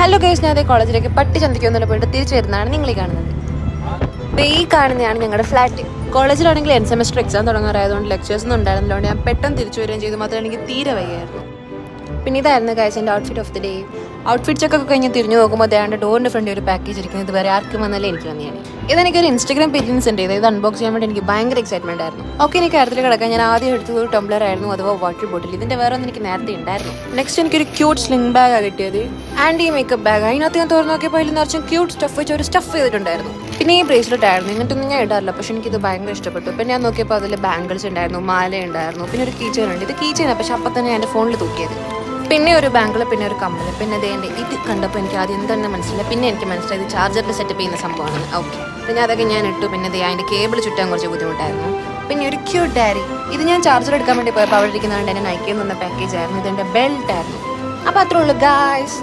Hello guys, ഞാൻ അതേ കോളേജിലേക്ക് പട്ടി ചന്തയ്ക്കൊന്നുമില്ല പോയിട്ട് തിരിച്ചു വരുന്നതാണ് നിങ്ങൾ ഈ കാണുന്നത്. അപ്പോൾ ഈ കാണുന്നതാണ് ഞങ്ങളുടെ ഫ്ലാറ്റ്. കോളേജിലാണെങ്കിൽ എൻ സെമസ്റ്റർ എക്സാം തുടങ്ങാറായതുകൊണ്ട് ലെക്ചേഴ്സ് ഒന്നും ഉണ്ടായിരുന്നില്ല. ഞാൻ പെട്ടെന്ന് തിരിച്ചു വരികയും ചെയ്തു. മാത്രമേ എനിക്ക് തീരെ വയ്യായിരുന്നു. പിന്നെ ഇതായിരുന്നു ഗൈസ് എൻ്റെ outfit of the day. Outfit ചെക്കൊക്കെ കഴിഞ്ഞ് തിരിഞ്ഞു നോക്കുമ്പോൾ അതാണ്ട് ഡോറിൻ്റെ ഫ്രണ്ട് ഒരു പാക്കേജ് ഇരിക്കുന്നത്. ഇതുവരെ ആർക്കും വന്നാലേ എനിക്ക് വന്നിയാണ്. ഇതെനിക്കൊരു ഇൻസ്റ്റാഗ്രാം പേജിൽ സെൻഡ് ചെയ്ത് ഇത് അൺബോക്സ് ചെയ്യാൻ വേണ്ടി എനിക്ക് ഭയങ്കര എക്സൈറ്റ്മെന്റ് ആയിരുന്നു. ഓക്കെ, എനിക്ക് കാര്യത്തിൽ കിടക്കാൻ ഞാൻ ആദ്യം എടുത്തത് ഒരു ടംബ്ലർ ആയിരുന്നു, അഥവാ വാട്ടർ ബോട്ടിൽ. ഇതിന്റെ വേറെ ഒന്നും എനിക്ക് നേരത്തെ ഉണ്ടായിരുന്നു. നെക്സ്റ്റ് എനിക്കൊരു ക്യൂട്ട് സ്ലിംഗ് ബാഗാണ് കിട്ടിയത്, ആൻറ്റി മേക്കപ്പ് ബാഗ്. അതിനകത്ത് ഞാൻ തുറന്നു നോക്കിയപ്പോൾ അതിൽ നിറച്ചും ക്യൂട്ട് സ്റ്റഫ് വെച്ച് ഒരു സ്റ്റഫ് ചെയ്തിട്ടുണ്ടായിരുന്നു. പിന്നെ ഈ ബ്രേസ്ലെറ്റ് ആയിരുന്നു. ഇങ്ങനത്തൊന്നും ഞാൻ ഇടാറില്ല, പക്ഷെ എനിക്കിത് ഭയങ്കര ഇഷ്ടപ്പെട്ടു. പിന്നെ ഞാൻ നോക്കിയപ്പോൾ അതിൽ ബാംഗിൾസ് ഉണ്ടായിരുന്നു, മാല ഉണ്ടായിരുന്നു, പിന്നെ ഒരു കീ ചെയിൻ ഉണ്ട്. ഇത് കീ ചെയിനാണ്, പക്ഷെ അപ്പം തന്നെ എൻ്റെ ഫോണിൽ തൂക്കിയത്. പിന്നെ ഒരു ബാങ്കിൾ, പിന്നെ ഒരു കമ്മൽ, പിന്നെ ഇത് കണ്ടപ്പോൾ എനിക്ക് ആദ്യം തന്നെ മനസ്സിലായി. പിന്നെ എനിക്ക് മനസ്സിലായത് ചാർജറിൽ സെറ്റപ്പ് ചെയ്യുന്ന സംഭവമാണ്. ഓക്കെ, പിന്നെ അതൊക്കെ ഞാൻ ഇട്ടു. പിന്നെ അതിൻ്റെ കേബിൾ ചുറ്റാൻ കുറച്ച് ബുദ്ധിമുട്ടായിരുന്നു. പിന്നെ ഒരു ക്യൂട്ട് ഡയറി. ഇത് ഞാൻ ചാർജർ എടുക്കാൻ വേണ്ടി പോയപ്പോൾ അവിടെ ഇരിക്കുന്നതുകൊണ്ട് എന്നെ നയിക്കാൻ വന്ന പാക്കേജ് ആയിരുന്നു. ഇതെൻ്റെ ബെൽറ്റ് ആയിരുന്നു. അപ്പോൾ അത്രേ ഉള്ളൂ ഗായ്സ്.